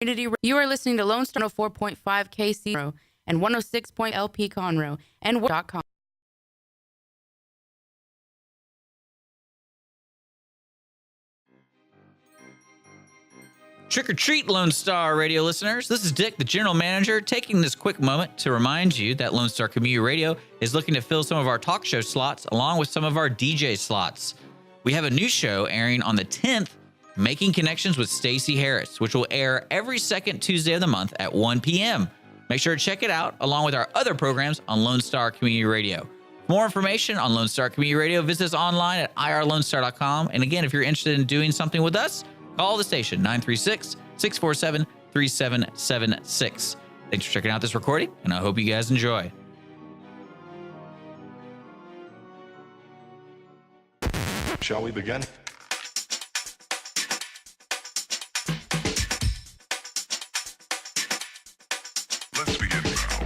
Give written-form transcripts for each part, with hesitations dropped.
You are listening to Lone Star 4.5 KC and 106.LP Conroe and .com. Trick or treat, Lone Star Radio listeners. This is Dick, the general manager, taking this quick moment to remind you that Lone Star Community Radio is looking to fill some of our talk show slots along with some of our DJ slots. We have a new show airing on the 10th, Making Connections with Stacey Harris, which will air every second Tuesday of the month at 1 p.m. Make sure to check it out along with our other programs on Lone Star Community Radio. For more information on Lone Star Community Radio, visit us online at irlonestar.com. And again, if you're interested in doing something with us, call the station, 936-647-3776. Thanks for checking out this recording, and I hope you guys enjoy. Shall we begin? Let's begin now.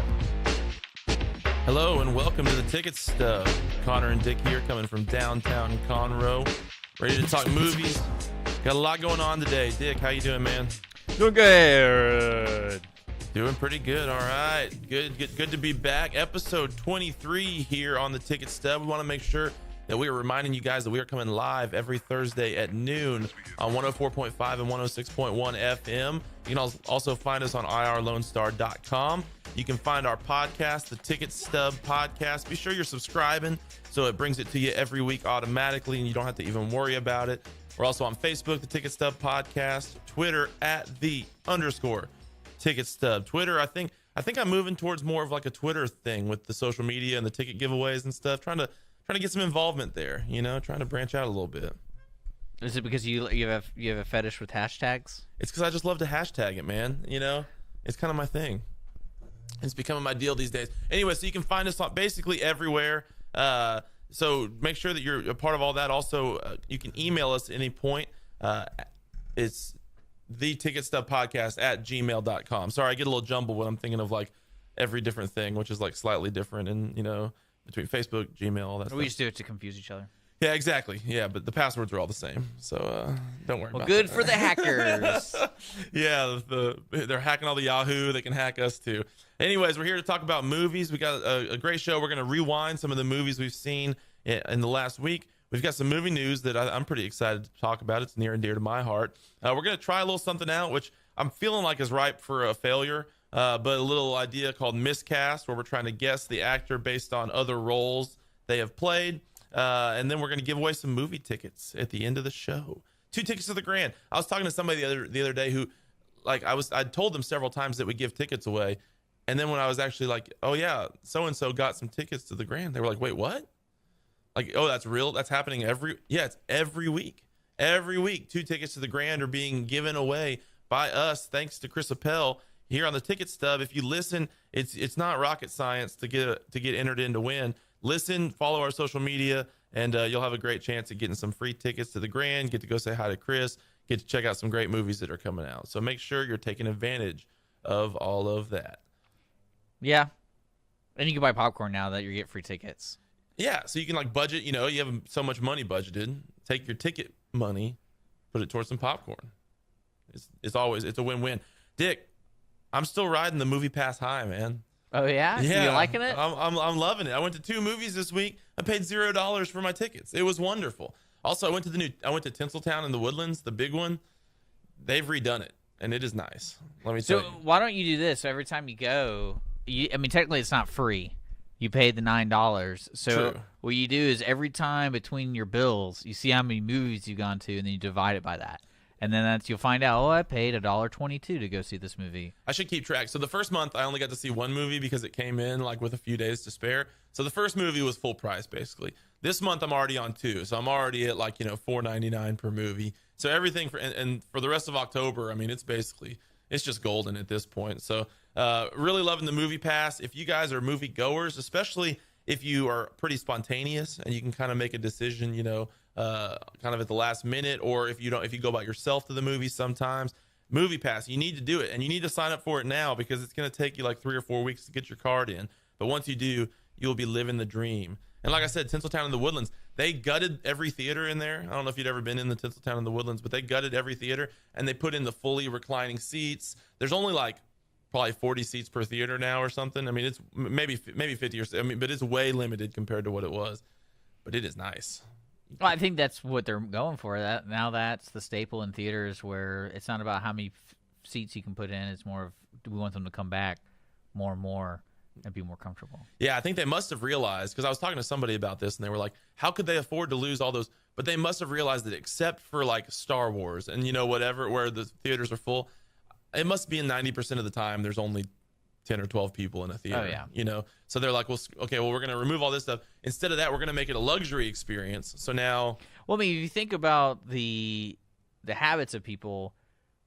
Hello, and welcome to the Ticket Stub. Connor and Dick here, coming from downtown Conroe, ready to talk movies. Got a lot going on today. Dick, how you doing, man? Doing good. Doing pretty good. All right. Good to be back. Episode 23 here on the Ticket Stub. We want to make sure that we are reminding you guys that we are coming live every Thursday at noon on 104.5 and 106.1 FM. You can also find us on irlonestar.com. You can find our podcast, the Ticket Stub Podcast. Be sure you're subscribing so it brings it to you every week automatically and you don't have to even worry about it. We're also on Facebook, the Ticket Stub Podcast, Twitter at @the_Ticket Stub. Twitter, I think I'm moving towards more of like a Twitter thing with the social media and the ticket giveaways and stuff. Trying to get some involvement there, trying to branch out a little bit. Is it because you have a fetish with hashtags? It's because I just love to hashtag it, man. It's kind of my thing. It's becoming my deal these days. Anyway, so you can find us on basically everywhere. So make sure that you're a part of all that. Also, you can email us at any point. It's theticketstubpodcast@gmail.com. Sorry, I get a little jumbled when I'm thinking of like every different thing, which is like slightly different, and between Facebook, Gmail, all that stuff. We just do it to confuse each other. Yeah, exactly. Yeah, but the passwords are all the same, so don't worry about it. Well, good for the hackers. Yeah, they're hacking all the Yahoo. They can hack us too. Anyways, we're here to talk about movies. We got a great show. We're going to rewind some of the movies we've seen in the last week. We've got some movie news that I'm pretty excited to talk about. It's near and dear to my heart. We're going to try a little something out, which I'm feeling like is ripe for a failure, but a little idea called Miscast, where we're trying to guess the actor based on other roles they have played. And then we're going to give away some movie tickets at the end of the show. 2 tickets to the grand. I was talking to somebody the other day who, like, I'd told them several times that we give tickets away. And then when I was actually like, oh yeah, so-and-so got some tickets to the grand, they were like, wait, what? Like, oh, that's real? That's happening it's every week. Every week, 2 tickets to the grand are being given away by us, thanks to Chris Appel here on the Ticket Stub. If you listen, it's not rocket science to get entered in to win. Listen, follow our social media, and you'll have a great chance at getting some free tickets to the grand, get to go say hi to Chris, get to check out some great movies that are coming out. So make sure you're taking advantage of all of that. Yeah. And you can buy popcorn now that you get free tickets. Yeah, so you can like budget, you have so much money budgeted. Take your ticket money, put it towards some popcorn. It's a win-win. Dick, I'm still riding the Movie Pass high, man. Oh yeah? Yeah. You liking it? I'm loving it. I went to 2 movies this week. I paid $0 for my tickets. It was wonderful. Also, I went to Tinseltown in the Woodlands, the big one. They've redone it, and it is nice. Let me tell you. So why don't you do this? So every time you go, technically it's not free. You paid the $9. So True. What you do is every time between your bills, you see how many movies you've gone to, and then you divide it by that. And then you'll find out, I paid $1.22 to go see this movie. I should keep track. So the first month, I only got to see 1 movie because it came in like with a few days to spare. So the first movie was full price, basically. This month, I'm already on 2. So I'm already at like, $4.99 per movie. So everything and for the rest of October, it's just golden at this point. So really loving the Movie Pass. If you guys are movie goers, especially if you are pretty spontaneous and you can kind of make a decision, kind of at the last minute, or if you go by yourself to the movie sometimes, Movie Pass, you need to do it, and you need to sign up for it now because it's going to take you like 3 or 4 weeks to get your card in. But once you do, you'll be living the dream. And like I said, Tinseltown in the Woodlands, they gutted every theater in there. I don't know if you'd ever been in the Tinseltown in the Woodlands, but they gutted every theater and they put in the fully reclining seats. There's only like probably 40 seats per theater now or something. I mean, it's maybe 50 or so. I mean, but it's way limited compared to what it was. But it is nice. Well, I think that's what they're going for. That's the staple in theaters, where it's not about how many seats you can put in. It's more of, do we want them to come back more and more and be more comfortable? Yeah, I think they must have realized, because I was talking to somebody about this and they were like, how could they afford to lose all those? But they must have realized that except for like Star Wars and, whatever, where the theaters are full, it must be in 90% of the time there's only 10 or 12 people in a theater. Oh, yeah. So they're like, well, okay, well, we're going to remove all this stuff. Instead of that, we're going to make it a luxury experience. So now, well, I mean, if you think about the habits of people,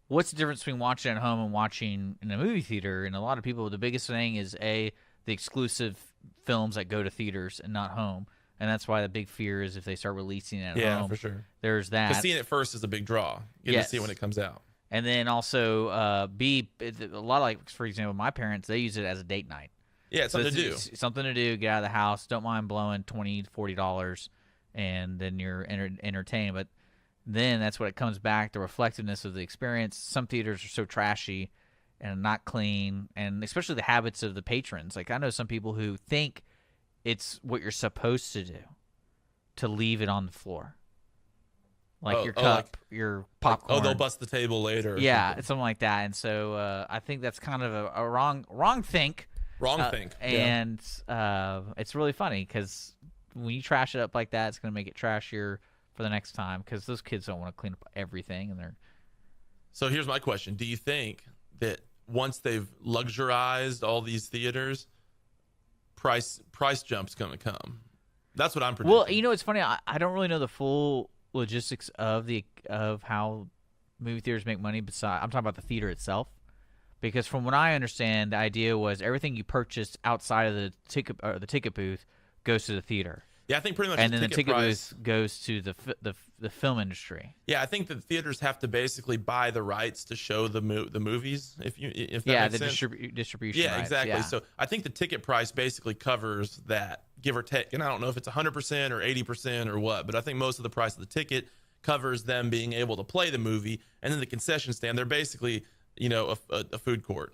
what's the difference between watching at home and watching in a movie theater? And a lot of people, the biggest thing is the exclusive films that go to theaters and not home. And that's why the big fear is if they start releasing it at home. Yeah, for sure. There's that. Because seeing it first is a big draw. You get to see it when it comes out. And then also, a lot of, like, for example, my parents, they use it as a date night. Yeah, it's something to do. It's something to do. Get out of the house. Don't mind blowing $20, $40, and then you're entertained. But then that's what it comes back, the reflectiveness of the experience. Some theaters are so trashy and not clean, and especially the habits of the patrons. Like, I know some people who think it's what you're supposed to do to leave it on the floor. Like your cup, your popcorn. They'll bust the table later. Yeah, something like that. And so I think that's kind of a wrong think. Wrong think. And it's really funny because when you trash it up like that, it's going to make it trashier for the next time, because those kids don't want to clean up everything. And they're. So here's my question. Do you think that once they've luxurized all these theaters, price jump's going to come? That's what I'm predicting. Well, it's funny. I don't really know the full logistics of how movie theaters make money. Besides, I'm talking about the theater itself, because from what I understand, the idea was everything you purchased outside of the ticket booth goes to the theater. Yeah, I think pretty much. And then the ticket price booth goes to the film industry. Yeah, I think that theaters have to basically buy the rights to show the movies. If that makes sense. Distribution. Yeah, rights, exactly. Yeah. So I think the ticket price basically covers that, give or take. And I don't know if it's 100% or 80% or what, but I think most of the price of the ticket covers them being able to play the movie. And then the concession stand, they're basically a food court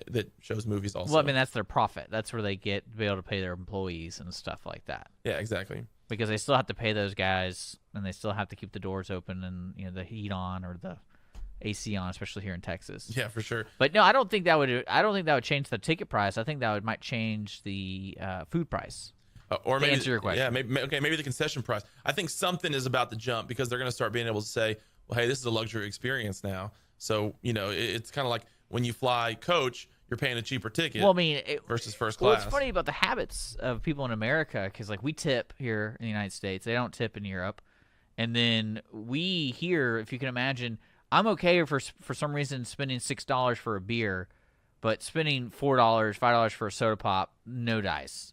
that shows movies also. Well, I mean, that's their profit. That's where they get to be able to pay their employees and stuff like that. Yeah, exactly. Because they still have to pay those guys, and they still have to keep the doors open and the heat on or the AC on, especially here in Texas. Yeah, for sure. But no, I don't think that would change the ticket price. I think that might change the food price. Or maybe answer your question. Yeah, maybe the concession price. I think something is about to jump, because they're going to start being able to say, well, hey, this is a luxury experience now. So, it's kind of like when you fly coach, you're paying a cheaper ticket. Well, I mean, versus first class. Well, it's funny about the habits of people in America, because like we tip here in the United States, they don't tip in Europe, and then we here, if you can imagine, I'm okay for some reason spending $6 for a beer, but spending $4, $5 for a soda pop, no dice.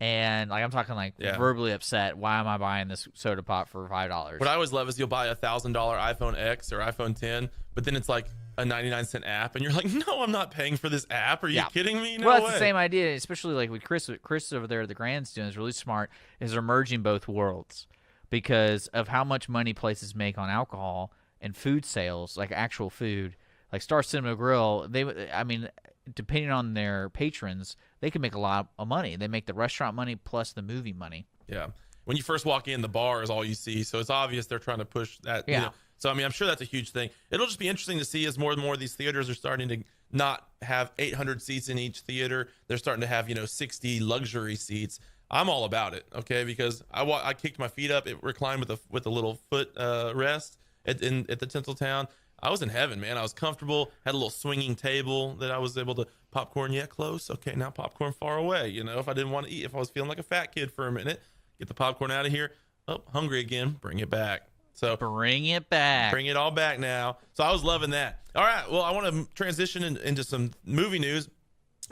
And like I'm talking like verbally upset. Why am I buying this soda pop for $5? What I always love is you'll buy a $1,000 iPhone X or iPhone 10, but then it's like a 99-cent app, and you're like, no, I'm not paying for this app. Are you kidding me? No well, that's way. the same idea, especially like with Chris. Chris over there at the Grand's doing is really smart. Is they're merging both worlds because of how much money places make on alcohol and food sales, like actual food. Like Star Cinema Grill, depending on their patrons, they can make a lot of money. They make the restaurant money plus the movie money. Yeah. When you first walk in, the bar is all you see. So it's obvious they're trying to push that. Yeah. So, I'm sure that's a huge thing. It'll just be interesting to see as more and more of these theaters are starting to not have 800 seats in each theater. They're starting to have, 60 luxury seats. I'm all about it, okay? Because I kicked my feet up. It reclined with a little foot rest at the Tinseltown. I was in heaven, man. I was comfortable. Had a little swinging table that I was able to popcorn. Yeah, close. Okay, now popcorn far away. If I didn't want to eat, if I was feeling like a fat kid for a minute, get the popcorn out of here. Oh, hungry again. Bring it back. So bring it back. Bring it all back now. So I was loving that. All right. Well, I want to transition into some movie news.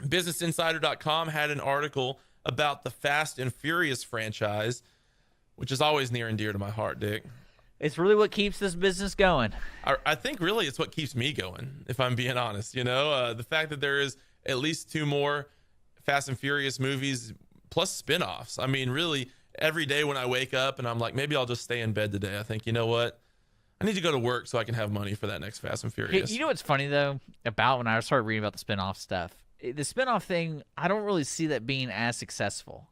BusinessInsider.com had an article about the Fast and Furious franchise, which is always near and dear to my heart, Dick. It's really what keeps this business going. I think really it's what keeps me going, if I'm being honest. The fact that there is at least 2 more Fast and Furious movies plus spinoffs. I mean, really, every day when I wake up and I'm like, maybe I'll just stay in bed today, I think, you know what? I need to go to work so I can have money for that next Fast and Furious. You know what's funny, though, about when I started reading about the spinoff stuff? The spinoff thing, I don't really see that being as successful.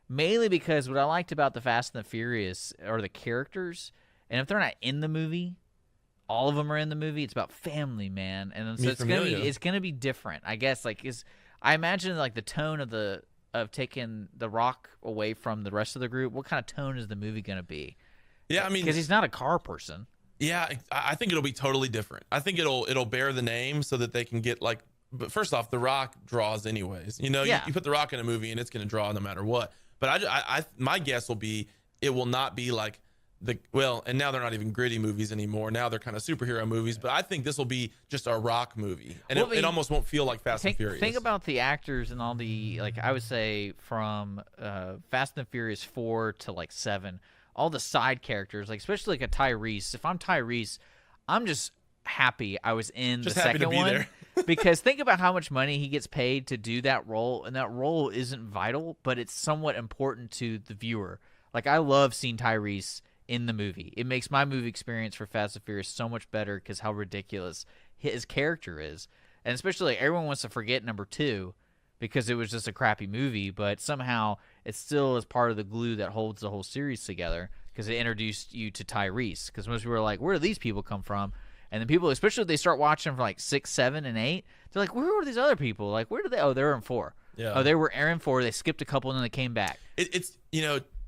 Mainly because what I liked about the Fast and the Furious are the characters. And if they're not in the movie, all of them are in the movie. It's about family, man. And so it's gonna be different, I guess. Like, I imagine like the tone of taking The Rock away from the rest of the group. What kind of tone is the movie gonna be? Yeah, I mean, because he's not a car person. Yeah, I think it'll be totally different. I think it'll bear the name so that they can get like. But first off, The Rock draws anyways. You know, you put The Rock in a movie and it's going to draw no matter what. But my guess will be it will not be like and now they're not even gritty movies anymore. Now they're kind of superhero movies. But I think this will be just a Rock movie, and it almost won't feel like Fast and Furious. Think about the actors and all the I would say from Fast and Furious 4 to like 7. All the side characters, like especially like a Tyrese. If I'm Tyrese, I'm just happy I was in the second one there. Because think about how much money he gets paid to do that role, and that role isn't vital, but it's somewhat important to the viewer. Like, I love seeing Tyrese in the movie. It makes my movie experience for Fast and Furious so much better because how ridiculous his character is. And especially like, everyone wants to forget number 2 because it was just a crappy movie, but somehow it still is part of the glue that holds the whole series together because it introduced you to Tyrese. Because most people are like, where do these people come from? And then people, especially if they start watching from like 6, 7, and 8, they're like, where were these other people? Like, where did they? Oh, they were in 4. Yeah. Oh, they were in 4. They skipped a couple and then they came back. It's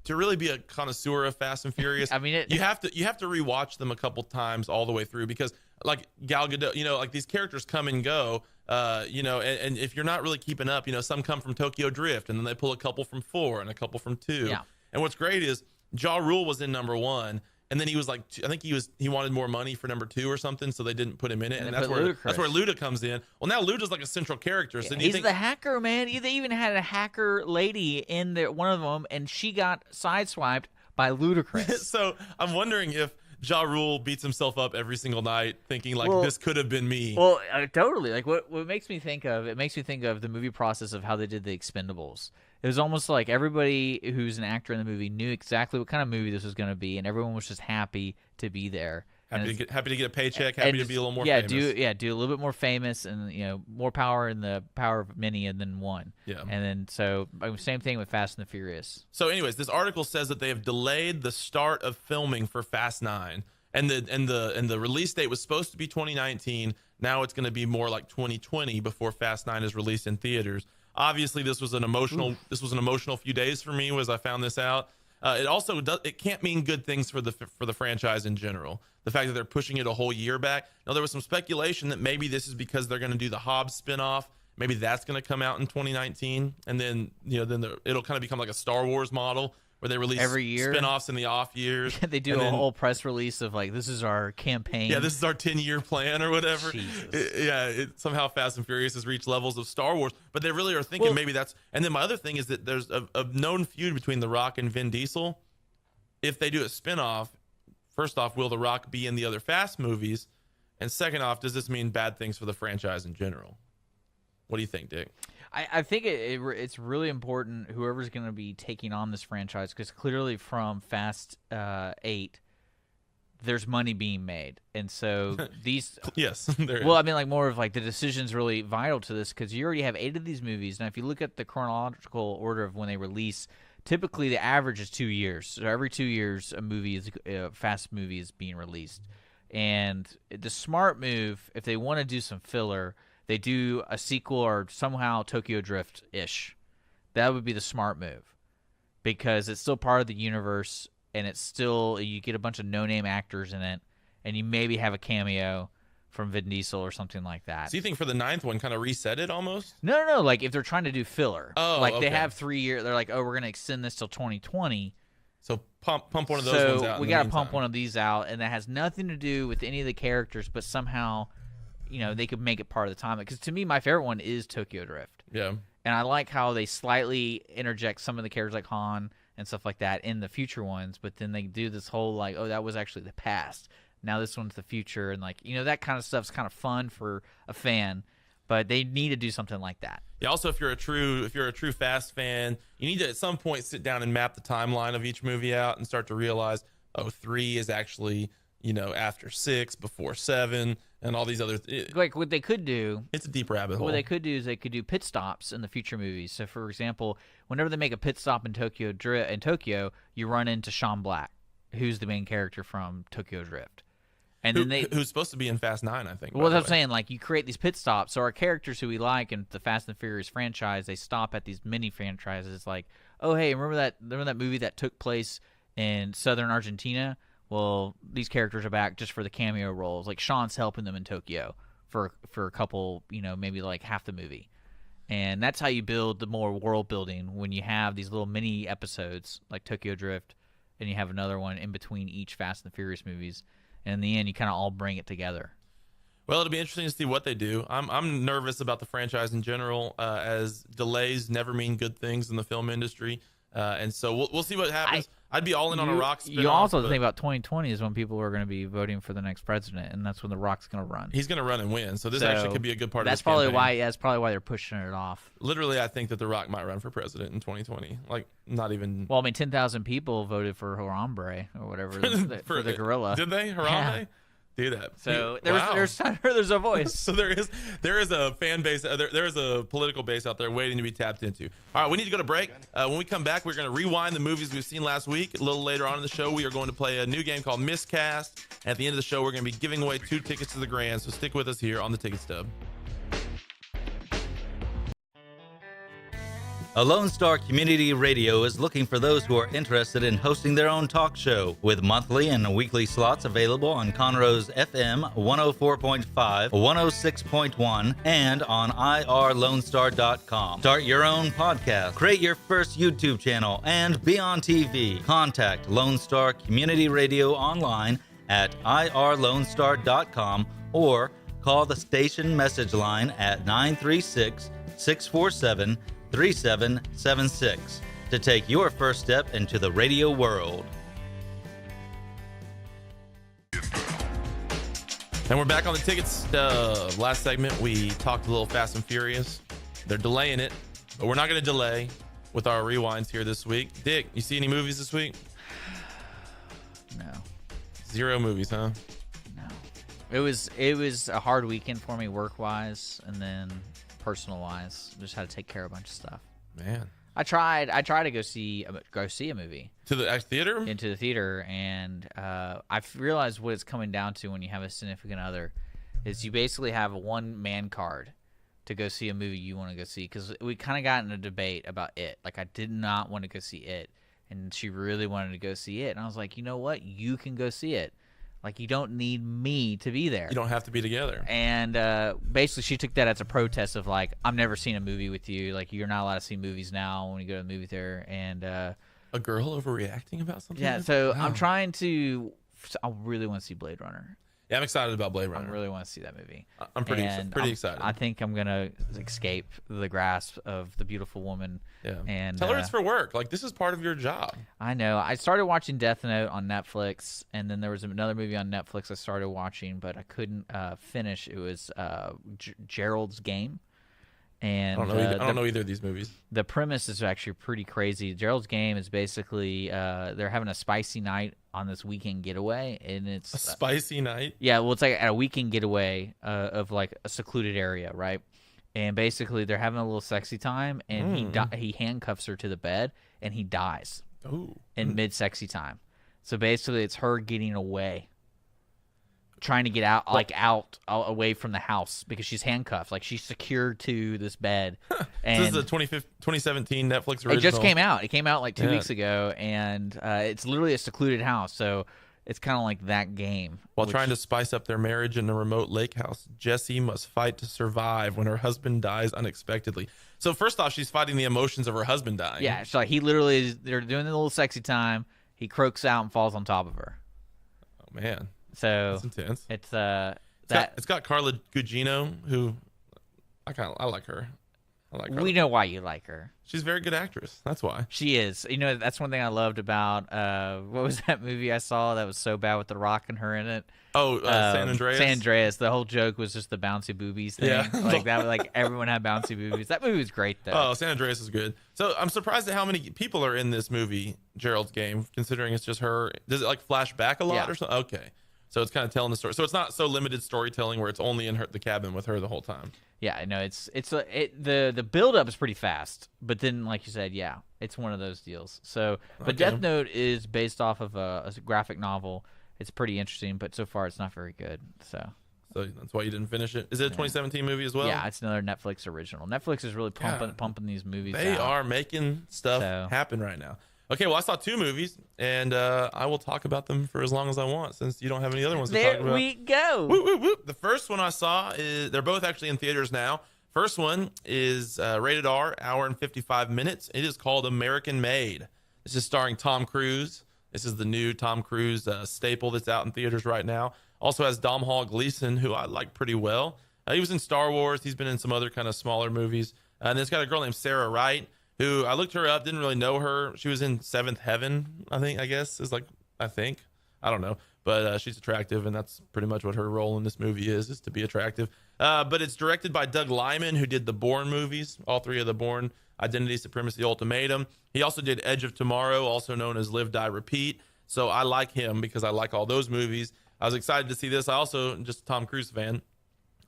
to really be a connoisseur of Fast and Furious, I mean, you have to rewatch them a couple times all the way through because like Gal Gadot, like these characters come and go, and if you're not really keeping up, some come from Tokyo Drift and then they pull a couple from 4 and a couple from 2. Yeah. And what's great is Ja Rule was in number 1. And then he was like, I think he wanted more money for number 2 or something, so they didn't put him in it. And that's where Luda comes in. Well, now Luda's like a central character. So he's the hacker, man. They even had a hacker lady in there, one of them, and she got sideswiped by Ludacris. So I'm wondering if Ja Rule beats himself up every single night, thinking like this could have been me. Well, totally. Like what makes me think of the movie process of how they did the Expendables. It was almost like everybody who's an actor in the movie knew exactly what kind of movie this was going to be, and everyone was just happy to be there. Happy to get a paycheck, happy to be a little more famous. Do a little bit more famous, and more power in the power of many and then one. Yeah. And then same thing with Fast and the Furious. So, anyways, this article says that they have delayed the start of filming for Fast 9, and the release date was supposed to be 2019. Now it's going to be more like 2020 before Fast 9 is released in theaters. Obviously, this was an emotional few days for me as I found this out. It also it can't mean good things for the franchise in general. The fact that they're pushing it a whole year back. Now, there was some speculation that maybe this is because they're going to do the Hobbs spinoff. Maybe that's going to come out in 2019, and then it'll kind of become like a Star Wars model where they release every year spinoffs in the off years. They do a whole press release of like, this is our campaign. Yeah, this is our 10-year plan or whatever. Somehow Fast and Furious has reached levels of Star Wars, but they really are thinking maybe that's. And then my other thing is that there's a known feud between The Rock and Vin Diesel. If they do a spinoff, first off, will The Rock be in the other Fast movies? And second off, does this mean bad things for the franchise in general? What do you think, Dick? I think it's really important whoever's going to be taking on this franchise, because clearly from Fast 8, there's money being made, and so these yes, there is. Well, I mean, like more of like the decision's really vital to this because you already have 8 of these movies. Now, if you look at the chronological order of when they release, typically the average is 2 years. So every 2 years, a Fast movie is being released, and the smart move, if they want to do some filler, they do a sequel or somehow Tokyo Drift-ish. That would be the smart move because it's still part of the universe, and it's still, you get a bunch of no-name actors in it, and you maybe have a cameo from Vin Diesel or something like that. So you think for the 9th one, kind of reset it almost? No. Like if they're trying to do filler. Oh, like okay. they have 3 years. They're like, we're going to extend this till 2020. So pump one of those ones out. So we got to pump one of these out, and that has nothing to do with any of the characters, but somehow they could make it part of the time. Because to me, my favorite one is Tokyo Drift. Yeah. And I like how they slightly interject some of the characters like Han and stuff like that in the future ones, but then they do this whole like, oh, that was actually the past. Now this one's the future, and like, that kind of stuff's kind of fun for a fan. But they need to do something like that. Yeah. Also, if you're a true Fast fan, you need to at some point sit down and map the timeline of each movie out and start to realize, oh, 3 is actually, after 6, before 7, and all these other. Like what they could do. It's a deep rabbit hole. What they could do is they could do pit stops in the future movies. So, for example, whenever they make a pit stop in Tokyo, you run into Sean Black, who's the main character from Tokyo Drift. And then who's supposed to be in Fast 9, I think. Well, that's what I'm saying. Like, you create these pit stops. So our characters who we like in the Fast and Furious franchise, they stop at these mini franchises. Like, oh, hey, remember that movie that took place in southern Argentina? Well, these characters are back just for the cameo roles. Like, Sean's helping them in Tokyo for a couple, maybe like half the movie. And that's how you build the more world building, when you have these little mini episodes like Tokyo Drift, and you have another one in between each Fast and Furious movies. And in the end, you kind of all bring it together. Well, it'll be interesting to see what they do. I'm nervous about the franchise in general, as delays never mean good things in the film industry, and so we'll see what happens. I'd be all in on a Rock spin-off. You also think about 2020 is when people are going to be voting for the next president, and that's when the Rock's going to run. He's going to run and win, so this actually could be a good part of this campaign. That's probably why they're pushing it off. Literally, I think that the Rock might run for president in 2020. Like, not even. Well, I mean, 10,000 people voted for Harambe or whatever for the gorilla. Did they? Harambe? Yeah. Do that. So Wow. there's a voice. So there is a fan base, there is a political base out there waiting to be tapped into. All right, we need to go to break. When we come back, we're going to rewind the movies we've seen last week. A little later on in the show, we are going to play a new game called Miscast. At the end of the show, we're going to be giving away 2 tickets to the Grand. So stick with us here on the Ticket Stub. A Lone Star Community Radio is looking for those who are interested in hosting their own talk show, with monthly and weekly slots available on Conroe's FM 104.5, 106.1, and on irlonestar.com. Start your own podcast, create your first YouTube channel, and be on TV. Contact Lone Star Community Radio online at irlonestar.com or call the station message line at 936-647-3776 to take your first step into the radio world. And we're back on the Ticket Stub. Last segment, we talked a little Fast and Furious. They're delaying it, but we're not going to delay with our rewinds here this week. Dick, you see any movies this week? No. 0 movies, huh? No. It was a hard weekend for me work-wise, and then personal-wise. Just had to take care of a bunch of stuff. Man. I tried to go see a movie. To the theater? Into the theater, and I've realized what it's coming down to when you have a significant other is you basically have a one-man card to go see a movie you want to go see, because we kind of got in a debate about It. Like, I did not want to go see It, and she really wanted to go see it, and I was like, you know what? You can go see it. Like, you don't need me to be there. You don't have to be together. And basically, she took that as a protest of, like, I'm never seeing a movie with you. Like, you're not allowed to see movies now when you go to the movie theater. And a girl overreacting about something? Yeah, so wow. I'm trying to – I really want to see Blade Runner. Yeah, I'm excited about Blade Runner. I really want to see that movie. I'm pretty excited. I think I'm going to escape the grasp of the beautiful woman. Yeah. And tell her it's for work. Like, this is part of your job. I know. I started watching Death Note on Netflix, and then there was another movie on Netflix I started watching, but I couldn't finish. It was Gerald's Game. And I don't know either of these movies. The premise is actually pretty crazy. Gerald's Game is basically they're having a spicy night on this weekend getaway, and it's a spicy night. Yeah, well, it's like at a weekend getaway of like a secluded area, right? And basically, they're having a little sexy time, and he handcuffs her to the bed, and he dies in mid-sexy time. So basically, it's her getting away, trying to get out, away from the house because she's handcuffed. Like, she's secured to this bed. And this is a 2017 Netflix original. It just came out. It came out like 2 weeks ago, and it's literally a secluded house. So it's kind of like that game. While trying to spice up their marriage in a remote lake house, Jessie must fight to survive when her husband dies unexpectedly. So first off, she's fighting the emotions of her husband dying. Yeah, so he literally they're doing a little sexy time. He croaks out and falls on top of her. Oh man. So that's intense. It's got Carla Gugino, who I like her. I like her. We know why you like her. She's a very good actress. That's why. She is. You know, that's one thing I loved about what was that movie I saw that was so bad with The Rock and her in it? Oh, San Andreas. San Andreas. The whole joke was just the bouncy boobies thing. Yeah. Like that. Like everyone had bouncy boobies. That movie was great though. Oh, San Andreas is good. So I'm surprised at how many people are in this movie, Gerald's Game, considering it's just her. Does it like flash back a lot Yeah. or something? Okay. So it's kind of telling the story. So it's not so limited storytelling where it's only in the cabin with her the whole time. Yeah, I know the build up is pretty fast, but then like you said, yeah, it's one of those deals. So, but Okay. Death Note is based off of a graphic novel. It's pretty interesting, but so far it's not very good. So that's why you didn't finish it. Is it a 2017 movie as well? yeah, it's another Netflix original. Netflix is really pumping these movies. They out. are making stuff So- happen right now. Okay, well, I saw 2 movies, and I will talk about them for as long as I want since you don't have any other ones to talk There about. we go. Whoop, whoop, whoop. The first one I saw is they're both actually in theaters now. First one is rated R, hour and 55 minutes. It is called American Made. This is starring Tom Cruise. This is the new Tom Cruise staple that's out in theaters right now. Also has Domhnall Gleeson, who I like pretty well. He was in Star Wars. He's been in some other kind of smaller movies. And it's got a girl named Sarah Wright, who I looked her up, didn't really know her. She was in Seventh Heaven, I don't know. But she's attractive, and that's pretty much what her role in this movie is to be attractive. But it's directed by Doug Liman, who did the Bourne movies, all 3 of the Bourne, Identity, Supremacy, Ultimatum. He also did Edge of Tomorrow, also known as Live, Die, Repeat. So I like him because I like all those movies. I was excited to see this. I also just a Tom Cruise fan.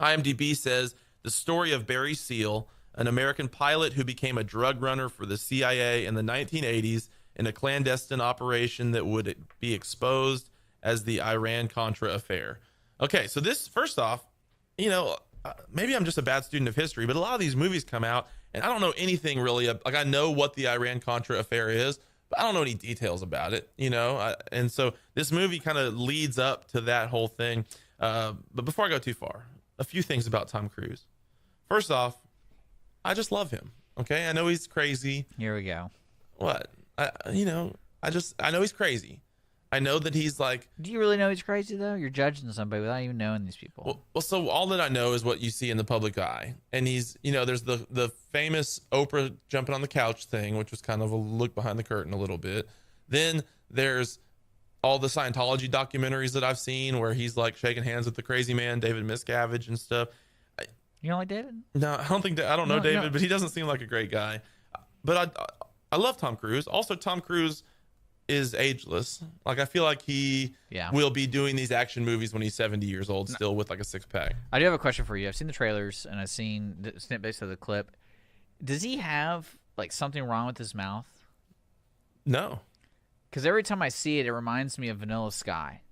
IMDb says the story of Barry Seal, an American pilot who became a drug runner for the CIA in the 1980s in a clandestine operation that would be exposed as the Iran-Contra affair. Okay, so this, first off, maybe I'm just a bad student of history, but a lot of these movies come out, and I don't know anything really. Like, I know what the Iran-Contra affair is, but I don't know any details about it, and so this movie kind of leads up to that whole thing. But before I go too far, a few things about Tom Cruise. First off, I just love him. Okay, I know he's crazy. Here we go. What? I know he's crazy. I know that he's like. Do you really know he's crazy though? You're judging somebody without even knowing these people. Well, so all that I know is what you see in the public eye, and he's, there's the famous Oprah jumping on the couch thing, which was kind of a look behind the curtain a little bit. Then there's all the Scientology documentaries that I've seen where he's like shaking hands with the crazy man, David Miscavige, and stuff. You don't like David? No, I don't think that. I don't know No, David, no. but he doesn't seem like a great guy. But I love Tom Cruise. Also, Tom Cruise is ageless. Like, I feel like he will be doing these action movies when he's 70 years old, still with like a 6-pack. I do have a question for you. I've seen the trailers and I've seen the snippets of the clip. Does he have like something wrong with his mouth? No. Because every time I see it, it reminds me of Vanilla Sky.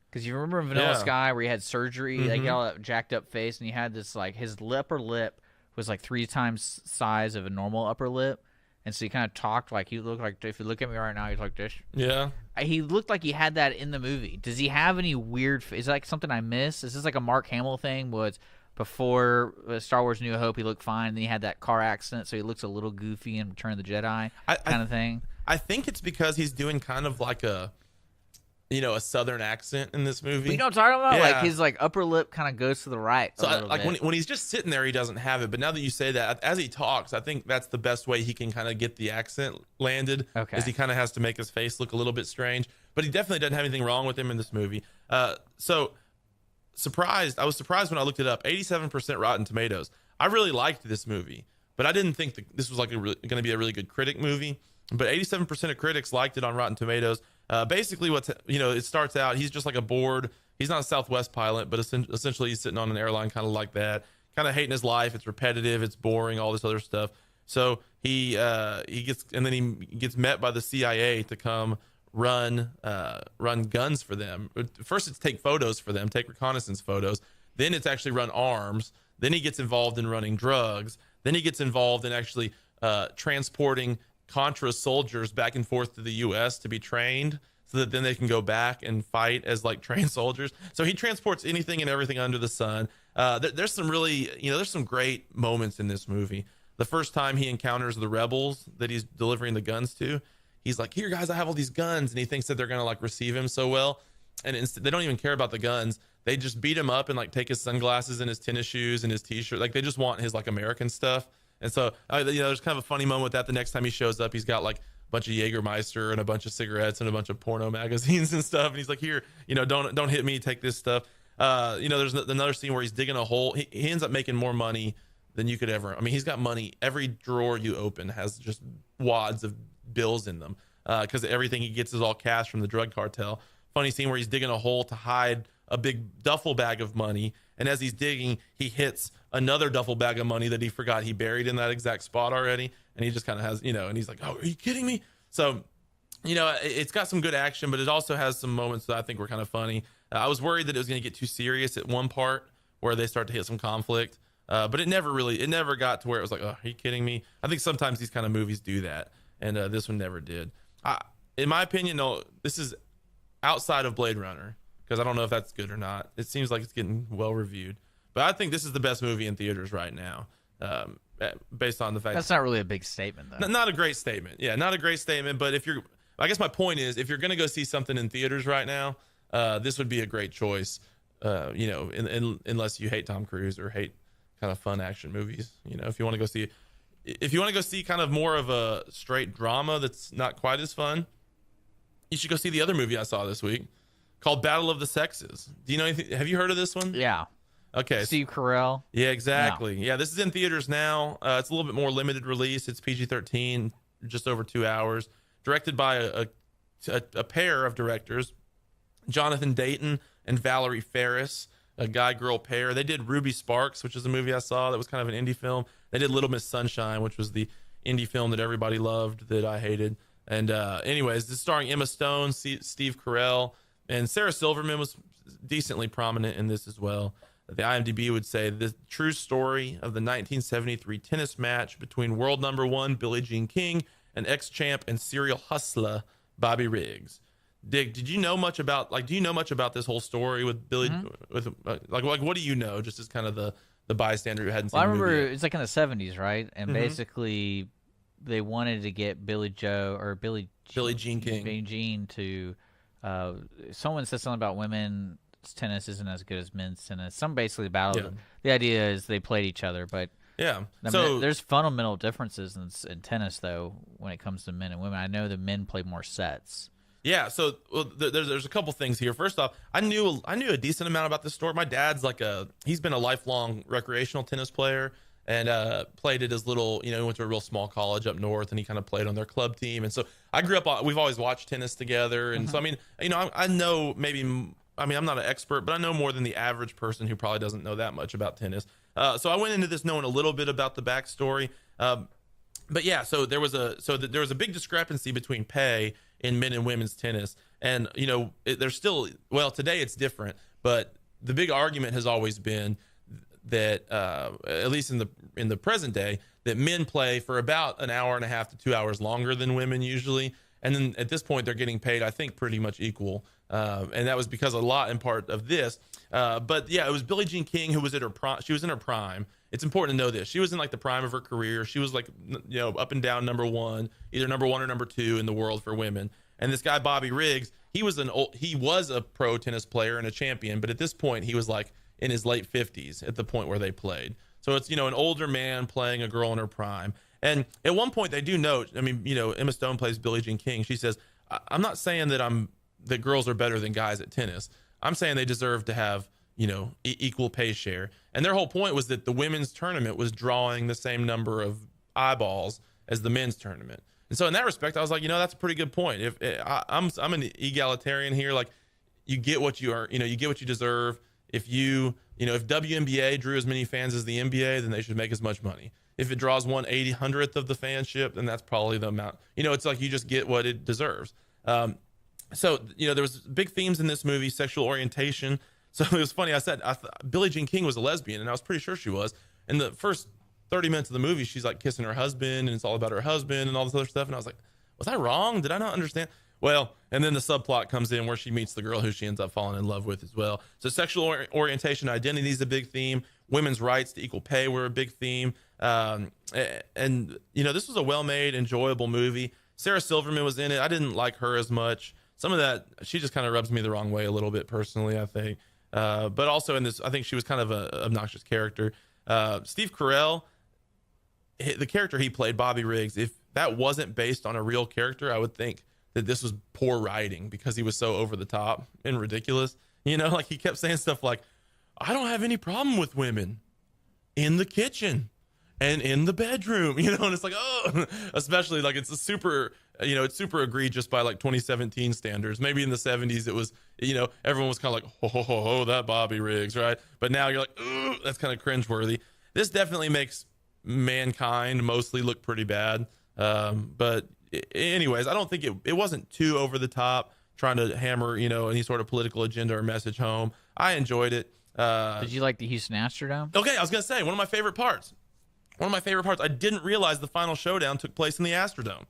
Because you remember Vanilla Sky where he had surgery, like he had all that jacked up face, and he had this like his upper lip was like 3 times size of a normal upper lip, and so he kind of talked like he looked like, if you look at me right now, he's like this. Yeah. He looked like he had that in the movie. Does he have any weird? Is that like something I miss? Is this like a Mark Hamill thing? Was before Star Wars: New Hope, he looked fine, and then he had that car accident, so he looks a little goofy in Return of the Jedi kind of thing. I think it's because he's doing kind of like a Southern accent in this movie. But you know what I'm talking about? Yeah. Like his like upper lip kind of goes to the right. So a little bit. when he's just sitting there, he doesn't have it. But now that you say that, as he talks, I think that's the best way he can kind of get the accent landed. Okay. Is he kind of has to make his face look a little bit strange. But he definitely doesn't have anything wrong with him in this movie. So surprised. I was surprised when I looked it up. 87% Rotten Tomatoes. I really liked this movie, but I didn't think that this was like going to be a really good critic movie. But 87% of critics liked it on Rotten Tomatoes. Basically, it starts out, he's just like a bored, he's not a Southwest pilot, but essentially he's sitting on an airline kind of like that, kind of hating his life. It's repetitive, it's boring, all this other stuff. So he gets met by the CIA to come run guns for them. First, it's take photos for them, take reconnaissance photos. Then it's actually run arms. Then he gets involved in running drugs. Then he gets involved in actually transporting Contra soldiers back and forth to the U.S. to be trained so that then they can go back and fight as like trained soldiers. So he transports anything and everything under the sun. There's some really, there's some great moments in this movie. The first time he encounters the rebels that he's delivering the guns to, he's like, "Here, guys, I have all these guns." And he thinks that they're going to like receive him so well. And instead, they don't even care about the guns. They just beat him up and like take his sunglasses and his tennis shoes and his t-shirt. Like they just want his like American stuff. And so, there's kind of a funny moment with that. The next time he shows up, he's got like a bunch of Jägermeister and a bunch of cigarettes and a bunch of porno magazines and stuff. And he's like, here, don't hit me, take this stuff. There's another scene where he's digging a hole. He ends up making more money than you could ever. I mean, he's got money. Every drawer you open has just wads of bills in them, because everything he gets is all cash from the drug cartel. Funny scene where he's digging a hole to hide a big duffel bag of money, and as he's digging, he hits another duffel bag of money that he forgot he buried in that exact spot already, and he just kind of has, and he's like, oh, are you kidding me? So, it's got some good action, but it also has some moments that I think were kind of funny. I was worried that it was going to get too serious at one part where they start to hit some conflict, but it never got to where it was like, oh, are you kidding me? I think sometimes these kind of movies do that, and this one never did. In my opinion, no, this is outside of Blade Runner, because I don't know if that's good or not. It seems like it's getting well reviewed, but I think this is the best movie in theaters right now, based on the fact that's not really a big statement, though. Not a great statement. Yeah, not a great statement. But I guess my point is, if you're going to go see something in theaters right now, this would be a great choice. Unless you hate Tom Cruise or hate kind of fun action movies. If you want to go see kind of more of a straight drama that's not quite as fun, you should go see the other movie I saw this week called Battle of the Sexes. Do you know anything? Have you heard of this one? Yeah. Okay. Steve Carell. Yeah, exactly. Yeah, this is in theaters now. It's a little bit more limited release. It's PG-13, just over 2 hours. Directed by a pair of directors, Jonathan Dayton and Valerie Ferris, a guy-girl pair. They did Ruby Sparks, which is a movie I saw that was kind of an indie film. They did Little Miss Sunshine, which was the indie film that everybody loved that I hated. And anyways, this is starring Emma Stone, Steve Carell, and Sarah Silverman was decently prominent in this as well. The IMDb would say the true story of the 1973 tennis match between world number one Billie Jean King and ex-champ and serial hustler Bobby Riggs. Dick, do you know much about this whole story with Billy? Like what do you know? Just as kind of the bystander who hadn't seen. Well, I the remember movie yet. it's like in the 70s, right? And basically, they wanted to get Billie Jean King to. Someone said something about women's tennis isn't as good as men's tennis. Some basically battled. Yeah. The idea is they played each other, but Yeah. there's fundamental differences in tennis though when it comes to men and women. I know the men play more sets. Yeah, so there's a couple things here. First off, I knew a decent amount about this sport. My dad's he's been a lifelong recreational tennis player and played at his little, he went to a real small college up north, and he kind of played on their club team. And so I grew up, we've always watched tennis together. And so, I mean, I know I'm not an expert, but I know more than the average person who probably doesn't know that much about tennis. So I went into this knowing a little bit about the backstory. But yeah, so there was a big discrepancy between pay in men and women's tennis, and there's still, well, today it's different, but the big argument has always been that at least in the present day, that men play for about an hour and a half to 2 hours longer than women usually, and then at this point they're getting paid, I think, pretty much equal, and that was because a lot in part of this. But yeah, it was Billie Jean King who was at her prime. She was in her prime. It's important to know this. She was in the prime of her career. She was up and down number one, either number one or number two in the world for women. And this guy Bobby Riggs, he was a pro tennis player and a champion, but at this point he was in his late 50s at the point where they played. So it's an older man playing a girl in her prime. And at one point they do note, Emma Stone plays Billie Jean King. She says, "I'm not saying that girls are better than guys at tennis. I'm saying they deserve to have equal pay share." And their whole point was that the women's tournament was drawing the same number of eyeballs as the men's tournament. And so in that respect, I was like, that's a pretty good point. If I'm an egalitarian here, you get what you are, you get what you deserve. If if WNBA drew as many fans as the NBA, then they should make as much money. If it draws 1/800th of the fanship, then that's probably the amount. It's you just get what it deserves. So there was big themes in this movie, sexual orientation. So it was funny. I said Billie Jean King was a lesbian, and I was pretty sure she was. In the first 30 minutes of the movie, she's kissing her husband, and it's all about her husband and all this other stuff. And I was like, was I wrong? Did I not understand? Well, and then the subplot comes in where she meets the girl who she ends up falling in love with as well. So sexual orientation, identity is a big theme. Women's rights to equal pay were a big theme. And this was a well-made, enjoyable movie. Sarah Silverman was in it. I didn't like her as much. Some of that, she just kind of rubs me the wrong way a little bit personally, I think. But also in this, I think she was kind of an obnoxious character. Steve Carell, the character he played, Bobby Riggs, if that wasn't based on a real character, I would think that this was poor writing because he was so over the top and ridiculous. You know, like he kept saying stuff like, I don't have any problem with women in the kitchen and in the bedroom, you know, and it's like, oh, especially like it's a super, you know, it's super egregious by like 2017 standards. Maybe in the 70s it was, you know, everyone was kind of like, ho, that Bobby Riggs, right? But now you're like, ooh, that's kind of cringeworthy. This definitely makes Mankind mostly look pretty bad. But anyways, I don't think it wasn't too over the top trying to hammer, you know, any sort of political agenda or message home. I enjoyed it. Did you like the Houston Astrodome? Okay, I was gonna say one of my favorite parts. I didn't realize the final showdown took place in the Astrodome,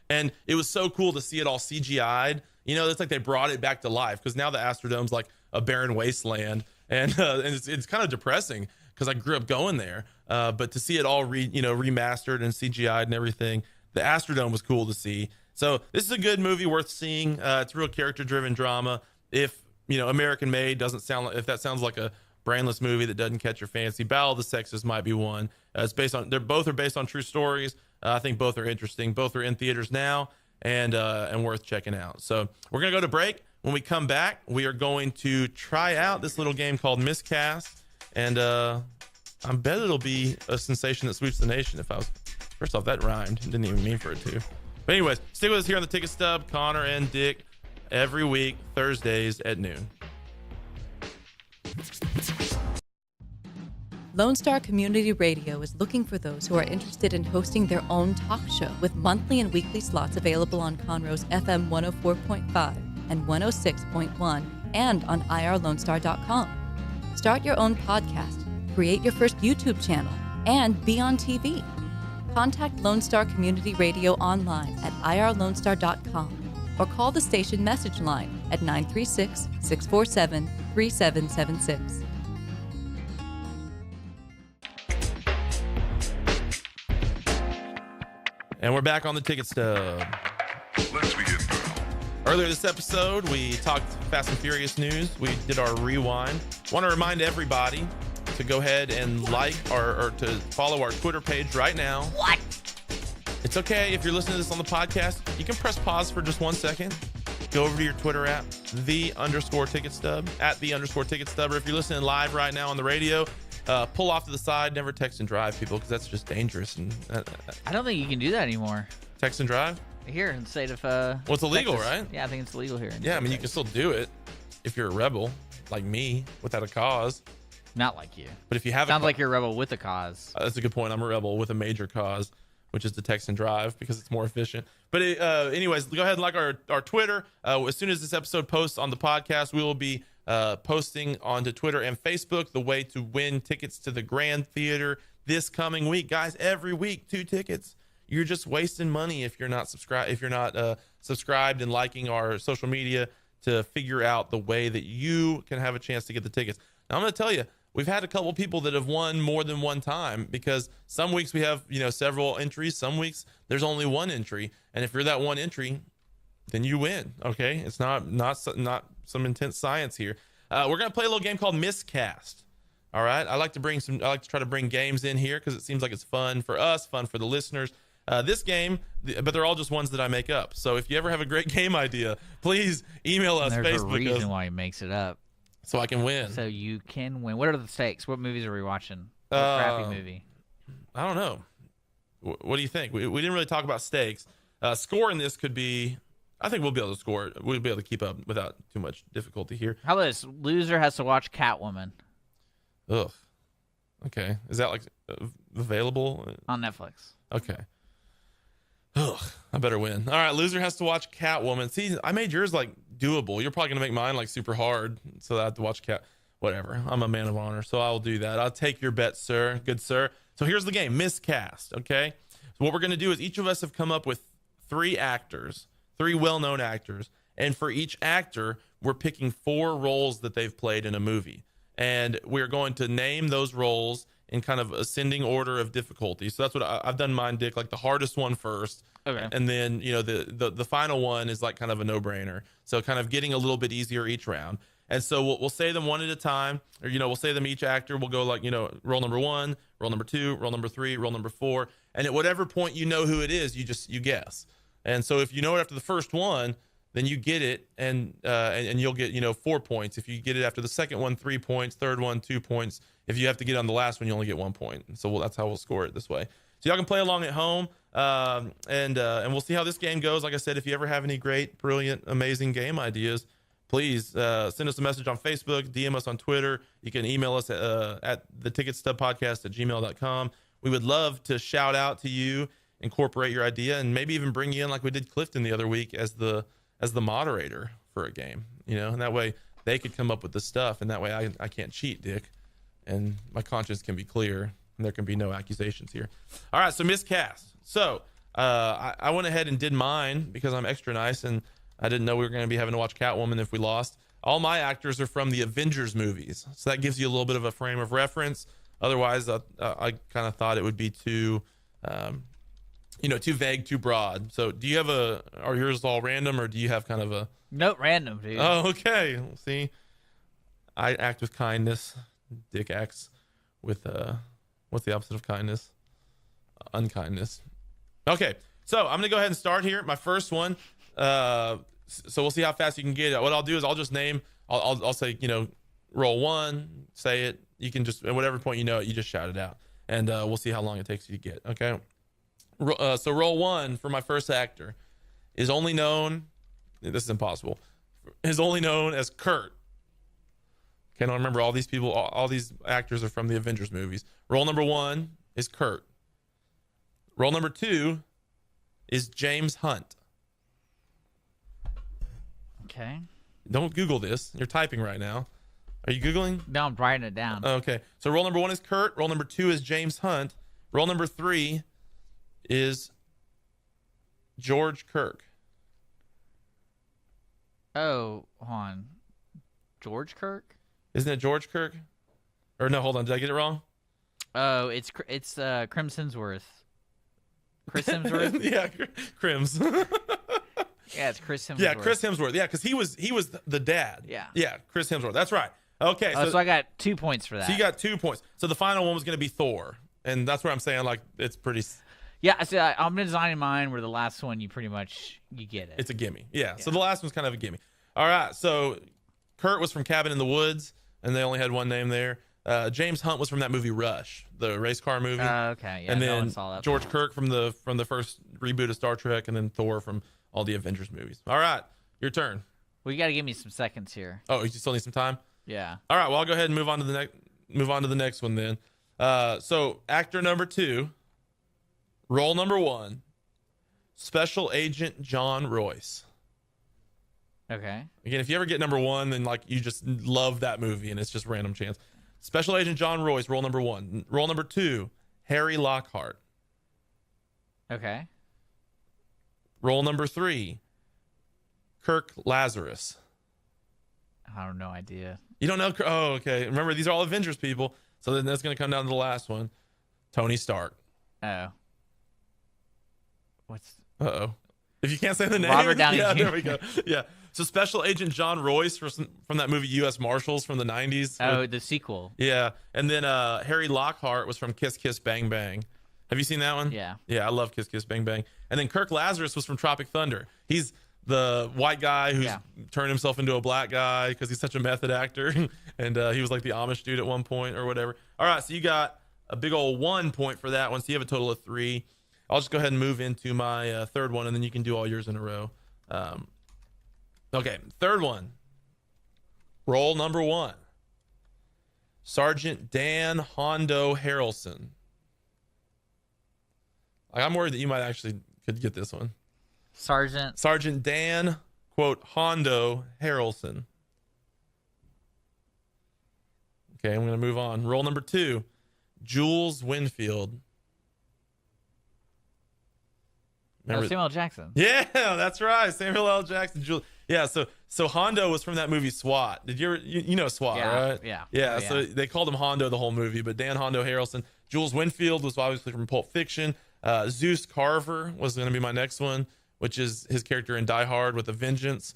and it was so cool to see it all CGI'd. You know, it's like they brought it back to life because now the Astrodome's like a barren wasteland, and it's kind of depressing because I grew up going there. But to see it all remastered and CGI'd and everything, the Astrodome was cool to see. So this is a good movie worth seeing. It's a real character-driven drama. If you know, American Made doesn't sound like, if that sounds like a brainless movie that doesn't catch your fancy, Battle of the Sexes might be one. It's based on, both are based on true stories. I think both are interesting. Both are in theaters now and worth checking out. So we're gonna go to break. When we come back, we are going to try out this little game called Miscast, and I bet it'll be a sensation that sweeps the nation. First off, that rhymed. Didn't even mean for it to. But anyways, stick with us here on the Ticket Stub, Connor and Dick, every week, Thursdays at noon. Lone Star Community Radio is looking for those who are interested in hosting their own talk show with monthly and weekly slots available on Conroe's FM 104.5 and 106.1 and on irlonestar.com. Start your own podcast, create your first YouTube channel, and be on TV. Contact Lone Star Community Radio online at irlonestar.com or call the station message line at 936-647-3776. And we're back on the Ticket Stub. Let's begin now. Earlier this episode, we talked Fast and Furious news. We did our rewind. Want to remind everybody to go ahead and like or to follow our Twitter page right now. What? It's okay if you're listening to this on the podcast. You can press pause for just 1 second. Go over to your Twitter app, @the_ticket stub, @the_ticket stub. Or if you're listening live right now on the radio, pull off to the side. Never text and drive, people, because that's just dangerous. And I don't think you can do that anymore. text and drive. Here in the state of Well, it's illegal, Texas. right? Yeah, I think it's illegal here. Yeah, I mean, you can still do it if you're a rebel like me without a cause. Not like you. But if you have Sounds like you're a rebel with a cause. That's a good point. I'm a rebel with a major cause, which is to text and drive because it's more efficient. But anyways, go ahead and like our Twitter. As soon as this episode posts on the podcast, we will be posting onto Twitter and Facebook the way to win tickets to the Grand Theater this coming week. Guys, every week, 2 tickets. You're just wasting money if you're not subscribed and liking our social media to figure out the way that you can have a chance to get the tickets. Now, I'm going to tell you, we've had a couple people that have won more than one time because some weeks we have, several entries. Some weeks there's only one entry. And if you're that one entry, then you win. Okay. It's not some intense science here. We're going to play a little game called Miscast. All right. I like to try to bring games in here because it seems like it's fun for us, fun for the listeners. This game, but they're all just ones that I make up. So if you ever have a great game idea, please email us. There's Facebook a reason us, why he makes it up. so I can win. So you can win. What are the stakes? What movies are we watching? What crappy movie? I don't know. What do you think? We didn't really talk about stakes. Scoring this could be, I think we'll be able to score it. We'll be able to keep up without too much difficulty here. How about this? Loser has to watch Catwoman Ugh. Okay. Is that like available? on Netflix. Okay. Ugh. I better win. All right. Loser has to watch Catwoman. See, I made yours like doable. You're probably going to make mine like super hard. So I have to watch whatever. I'm a man of honor. So I'll do that. I'll take your bet, sir. Good, sir. So here's the game. Miscast. Okay. So what we're going to do is each of us have come up with 3 actors, 3 well-known actors. And for each actor, we're picking 4 roles that they've played in a movie. And we're going to name those roles in kind of ascending order of difficulty. So that's what I've done mine, Dick, like the hardest one first. Okay. And then, the final one is like kind of a no-brainer. So kind of getting a little bit easier each round. And so we'll say them one at a time, or, we'll say them each actor. We'll go like, roll number 1, roll number 2, roll number 3, roll number 4. And at whatever point you know who it is, you guess. And so if you know it after the first one, then you get it, and you'll get 4 points. If you get it after the second one, 3 points. Third one, 2 points. If you have to get on the last one, you only get 1 point. And so that's how we'll score it this way. So y'all can play along at home, and we'll see how this game goes. Like I said, if you ever have any great, brilliant, amazing game ideas, please send us a message on Facebook, DM us on Twitter. You can email us at theticketstubpodcast@gmail.com. We would love to shout out to you, incorporate your idea, and maybe even bring you in like we did Clifton the other week as the moderator for a game, and that way they could come up with the stuff, and that way I can't cheat, Dick, and my conscience can be clear, and there can be no accusations here. All right, so miscast. So I went ahead and did mine because I'm extra nice, and I didn't know we were going to be having to watch Catwoman if we lost. All my actors are from the Avengers movies, so that gives you a little bit of a frame of reference. Otherwise, I kind of thought it would be too too vague, too broad. So do you have are yours all random, or do you have kind of a... Nope, random, dude. Oh, okay. See, I act with kindness. Dick acts with, what's the opposite of kindness? Unkindness. Okay, so I'm going to go ahead and start here. My first one. So we'll see how fast you can get it. What I'll do is I'll just name, I'll say, roll 1, say it. You can just, at whatever point you know it, you just shout it out. And we'll see how long it takes you to get. Okay. So roll 1 for my first actor is only known, this is impossible, is only known as Kurt. Okay, now remember all these people, all these actors are from the Avengers movies. Roll number 1 is Kurt. Roll number 2 is James Hunt. Okay. Don't Google this. You're typing right now. Are you Googling? No, I'm writing it down. Okay. So roll number 1 is Kurt. Roll number 2 is James Hunt. Roll number 3 is George Kirk. Oh, hold on. George Kirk? Isn't it George Kirk? Or no, hold on. Did I get it wrong? Oh, it's Crimsonsworth. Chris Hemsworth? Yeah, Crims. Yeah, it's Chris Hemsworth. Yeah, Chris Hemsworth. Yeah, because he was the dad. Yeah. Yeah, Chris Hemsworth. That's right. Okay. So I got 2 points for that. So you got 2 points. So the final one was going to be Thor. And that's where I'm saying, like, it's pretty... Yeah, so I'm designing mine where the last one you get it. It's a gimme. Yeah. So the last one's kind of a gimme. All right. So Kurt was from Cabin in the Woods, and they only had one name there. James Hunt was from that movie Rush, the race car movie. Okay. Yeah. And no then one saw that. George Kirk from the first reboot of Star Trek, and then Thor from all the Avengers movies. All right. Your turn. Well, you got to give me some seconds here. Oh, you still need some time? Yeah. All right. Well, I'll go ahead and move on to the next one then. So actor number 2, role number 1, Special Agent John Royce. Okay. Again, if you ever get number 1, then like you just love that movie and it's just random chance. Special Agent John Royce, role number 1. Role number 2, Harry Lockhart. Okay. Role number 3, Kirk Lazarus. I have no idea. You don't know? Oh, okay. Remember, these are all Avengers people. So then that's going to come down to the last one, Tony Stark. Oh. What's... Uh-oh. If you can't say the name. Robert Downey Yeah, Jr. there we go. Yeah. So Special Agent John Royce from that movie U.S. Marshals from the 90s. Oh, the sequel. Yeah. And then Harry Lockhart was from Kiss Kiss Bang Bang. Have you seen that one? Yeah. Yeah, I love Kiss Kiss Bang Bang. And then Kirk Lazarus was from Tropic Thunder. He's the white guy who's turned himself into a black guy because he's such a method actor. And he was like the Amish dude at one point or whatever. All right, so you got a big old 1 point for that one. So you have a total of 3. I'll just go ahead and move into my third one, and then you can do all yours in a row. Okay, third one. Role number 1. Sergeant Dan Hondo Harrelson. I'm worried that you might actually could get this one. Sergeant Dan, quote, Hondo Harrelson. Okay, I'm going to move on. Role number 2, Jules Winfield. Remember? Samuel L. Jackson. Yeah, that's right. Samuel L. Jackson. Jules. Yeah, so Hondo was from that movie SWAT. Did you know SWAT, right? Yeah. Yeah, Oh, so they called him Hondo the whole movie, but Dan Hondo Harrelson. Jules Winfield was obviously from Pulp Fiction. Zeus Carver was going to be my next one, which is his character in Die Hard with a Vengeance.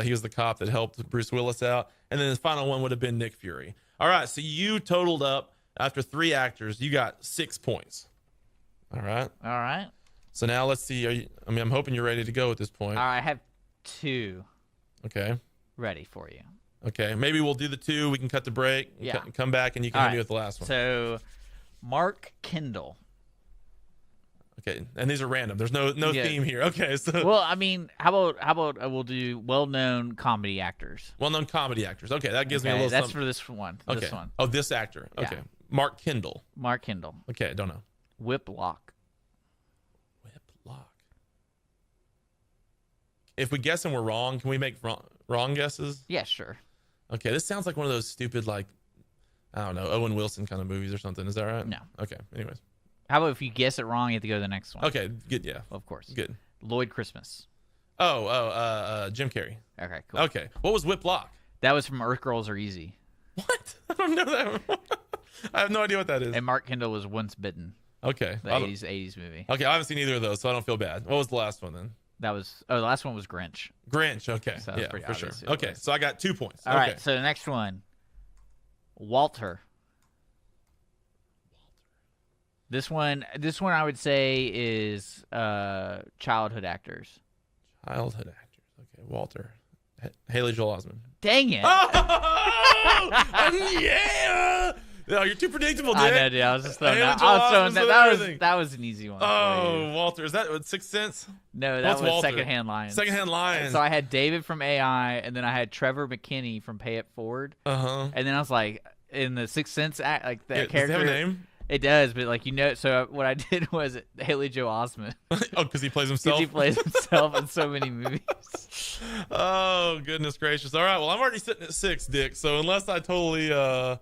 He was the cop that helped Bruce Willis out. And then the final one would have been Nick Fury. All right, so you totaled up, after 3 actors, you got 6 points. All right. All right. So now let's see. I'm hoping you're ready to go at this point. All right. I have 2 Okay. ready for you. Okay. Maybe we'll do the 2. We can cut the break. And Yeah. Come back and you can All hit me right. with the last one. So, Mark Kendall. Okay. And these are random. There's no Yeah. theme here. Okay. So Well, I mean, how about we'll do well-known comedy actors. well-known comedy actors. Okay. That gives me a Okay, little that's something. for this one. Okay. This one. Oh, this actor. Yeah. Okay. Mark Kendall. Mark Kendall. Okay. I don't know. Whiplock. Whiplock. If we guess and we're wrong, can we make wrong guesses? Yeah, sure. Okay. This sounds like one of those stupid, like, I don't know, Owen Wilson kind of movies or something. Is that right? No. Okay. Anyways. How about if you guess it wrong, you have to go to the next one? Okay. Good. Yeah. Of course. Good. Lloyd Christmas. Jim Carrey. Okay, cool. Okay. What was Whiplock? That was from Earth Girls Are Easy. What? I don't know that. I have no idea what that is. And Mark Kendall was Once Bitten, Okay. the 80s movie. Okay, I haven't seen either of those, so I don't feel bad. What was the last one then? The last one was Grinch. Grinch. Okay. So that's Yeah, pretty for sure. obvious who it Okay, was. so I got 2 points. All okay. right, so the next one, Walter. This one I would say is childhood actors. Childhood actors. Okay, Walter. Haley Joel Osment. Dang it! Yeah. No, you're too predictable, dude. I know, dude. I was just throwing Haley that. Joel I was throwing Osment's that. with That everything. was an easy one. for Oh, you. Walter. Is that what, Sixth Sense? No, that What's was Walter? Secondhand Lions. Secondhand Lions. So I had David from AI, and then I had Trevor McKinney from Pay It Forward, Uh-huh. and then I was like, in the Sixth Sense act, like that Does it character. have a name? It does, but like so what I did was Haley Joel Osment Oh, because he plays because himself? he plays himself in so many movies. Oh, goodness gracious. All right, well, I'm already sitting at 6, Dick. So unless I totally unless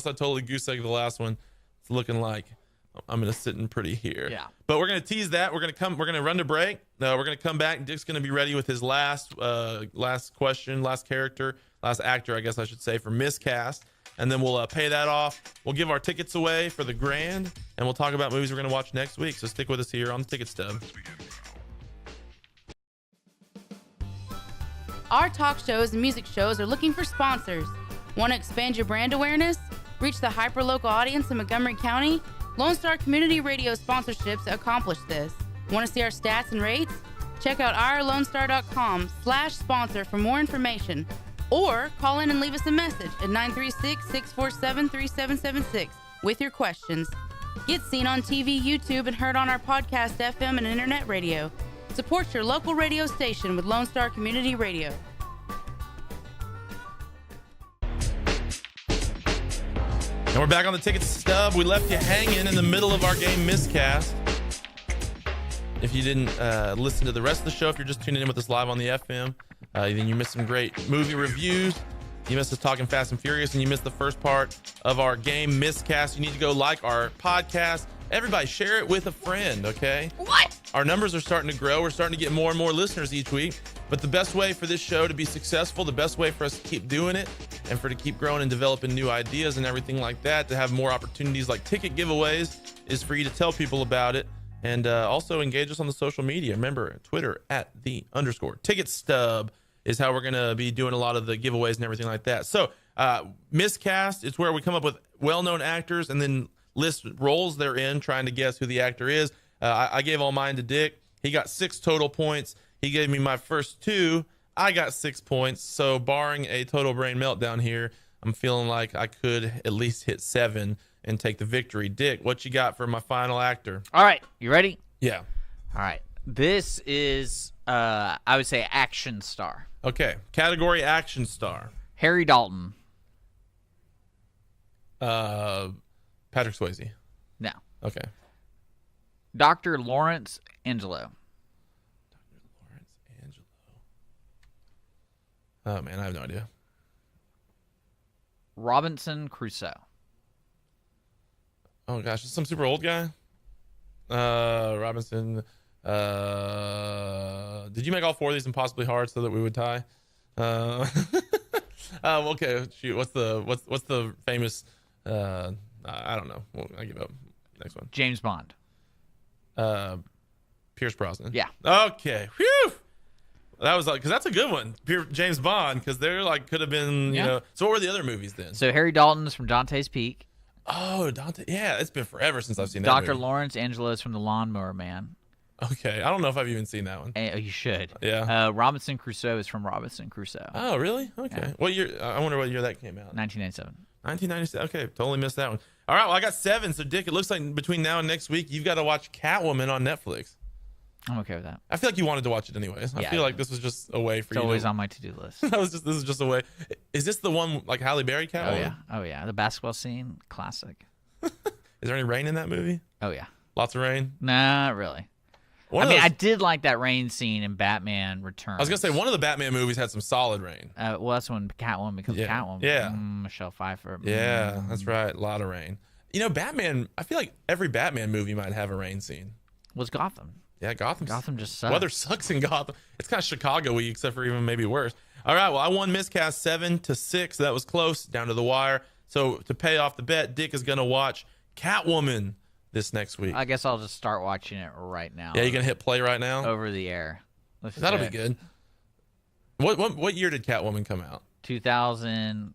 I totally goose egg the last one, it's looking like I'm gonna sit in pretty here. Yeah. But we're gonna tease that. We're gonna run to break. We're gonna come back, and Dick's gonna be ready with his last question, last character, last actor, I guess I should say, for miscast. And then we'll pay that off. We'll give our tickets away for the grand, and we'll talk about movies we're gonna watch next week. So stick with us here on the Ticket Stub. Our talk shows and music shows are looking for sponsors. Want to expand your brand awareness? Reach the hyperlocal audience in Montgomery County? Lone Star Community Radio sponsorships accomplish this. Want to see our stats and rates? Check out ourlonestar.com/sponsor for more information. Or call in and leave us a message at 936-647-3776 with your questions. Get seen on TV, YouTube, and heard on our podcast, FM, and internet radio. Support your local radio station with Lone Star Community Radio. And we're back on the Ticket Stub. We left you hanging in the middle of our game miscast. If you didn't listen to the rest of the show, if you're just tuning in with us live on the FM, then you missed some great movie reviews. You missed us talking Fast and Furious, and you missed the first part of our game miscast. You need to go like our podcast. Everybody, share it with a friend, okay? What? Our numbers are starting to grow. We're starting to get more and more listeners each week. But the best way for this show to be successful, the best way for us to keep doing it, and for to keep growing and developing new ideas and everything like that, to have more opportunities like ticket giveaways, is for you to tell people about it. And also engage us on the social media. Remember, Twitter at @the_Ticket Stub is how we're going to be doing a lot of the giveaways and everything like that. So miscast, it's where we come up with well-known actors and then list roles they're in, trying to guess who the actor is. I gave all mine to Dick. He got 6 total points. He gave me my first 2. I got 6 points. So barring a total brain meltdown here, I'm feeling like I could at least hit 7 and take the victory. Dick, what you got for my final actor? All right, you ready? Yeah. All right. This is, I would say, action star. Okay. Category action star. Harry Dalton. Patrick Swayze. No. Okay. Dr. Lawrence Angelo. Lawrence Angelo. Oh, man, I have no idea. Robinson Crusoe. Oh, gosh, it's some super old guy? Robinson. Did you make all 4 of these impossibly hard so that we would tie? Okay, shoot. What's the famous? I don't know. Well, I give up. Next one. James Bond. Pierce Brosnan. Yeah. Okay. Whew. That was like, because that's a good one. James Bond, because they're like, could have been, you know. So what were the other movies then? So Harry Dalton's from Dante's Peak. Oh, Dante. Yeah, it's been forever since I've seen that Dr. movie. Lawrence Angelo's from The Lawnmower Man. Okay. I don't know if I've even seen that one. You should. Yeah. Robinson Crusoe is from Robinson Crusoe. Oh, really? Okay. Yeah. What year? I wonder what year that came out. 1997. 1997. Okay. Totally missed that one. All right. Well, I got 7. So, Dick, it looks like between now and next week, you've got to watch Catwoman on Netflix. I'm okay with that. I feel like you wanted to watch it anyways. I feel like this was just a way for It's you. always on my to-do list. This is just a way. Is this the one like Halle Berry Catwoman? Oh yeah. The basketball scene, classic. Is there any rain in that movie? Oh yeah. Lots of rain? Nah, really. I did like that rain scene in Batman Returns. I was gonna say one of the Batman movies had some solid rain. Well, that's when Catwoman becomes Catwoman. Yeah. Michelle Pfeiffer. Yeah, that's right. A lot of rain. You know, Batman. I feel like every Batman movie might have a rain scene. Was Gotham? Yeah, Gotham just sucks. Weather sucks in Gotham. It's kind of Chicago-y, except for even maybe worse. All right, well, I won miscast 7-6. That was close, down to the wire. So to pay off the bet, Dick is gonna watch Catwoman this next week. I guess I'll just start watching it right now. Yeah, you gonna hit play right now? Over the air. That'll be good. What year did Catwoman come out? 2000.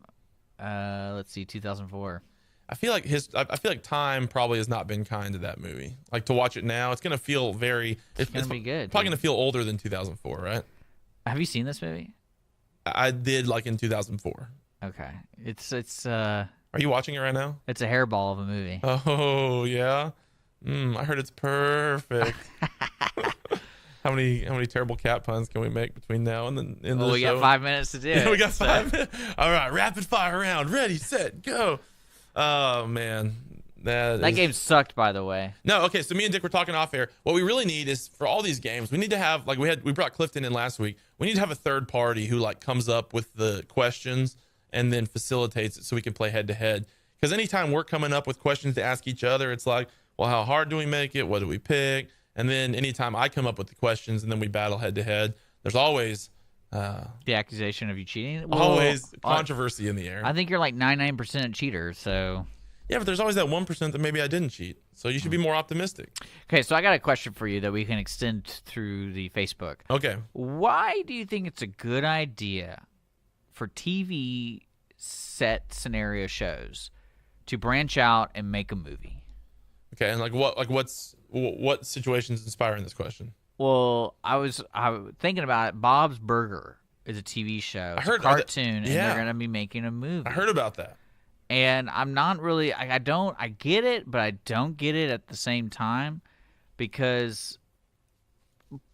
Let's see, 2004. I feel like time probably has not been kind to that movie. Like to watch it now, it's gonna feel very. It's gonna be good. Probably gonna feel older than 2004, right? Have you seen this movie? I did, like in 2004. Okay, it's. Are you watching it right now? It's a hairball of a movie. Oh yeah. I heard it's perfect. How many terrible cat puns can we make between now and the end of the show? We got 5 minutes to do it. We got 5 minutes. All right, rapid fire round. Ready, set, go. Oh man, that game sucked, by the way. No, okay. So me and Dick were talking off air. What we really need is for all these games, we need to have like we brought Clifton in last week. We need to have a third party who like comes up with the questions and then facilitates it so we can play head to head. Because anytime we're coming up with questions to ask each other, it's like, well, how hard do we make it? What do we pick? And then anytime I come up with the questions and then we battle head to head, there's always the accusation of you cheating. Always controversy in the air. I think you're like 99% a cheater. So yeah, but there's always that 1% that maybe I didn't cheat. So you should be more optimistic. Okay, so I got a question for you that we can extend through the Facebook. Okay. Why do you think it's a good idea for TV set scenario shows to branch out and make a movie? Okay, and what situations inspiring this question? Well, I was thinking about it. Bob's Burger is a TV show. It's a cartoon, and they're going to be making a movie. I heard about that. And I'm not really I get it, but I don't get it at the same time, because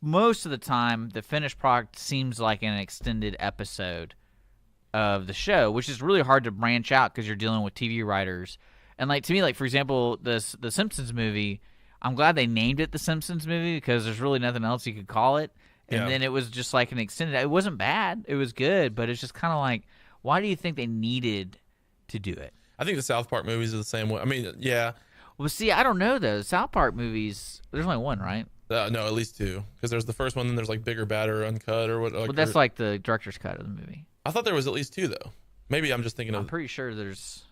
most of the time the finished product seems like an extended episode of the show, which is really hard to branch out because you're dealing with TV writers. And like to me, like for example, the Simpsons movie, I'm glad they named it the Simpsons movie because there's really nothing else you could call it. And then it was just like an extended. It wasn't bad. It was good, but it's just kind of like, why do you think they needed to do it? I think the South Park movies are the same way. I mean, yeah. Well, see, I don't know though. South Park movies, there's only one, right? No, at least 2. Because there's the first one, then there's like Bigger, Badder, Uncut, or what. Well, that's like the director's cut of the movie. I thought there was at least 2 though. Maybe I'm just thinking of. I'm pretty sure there's.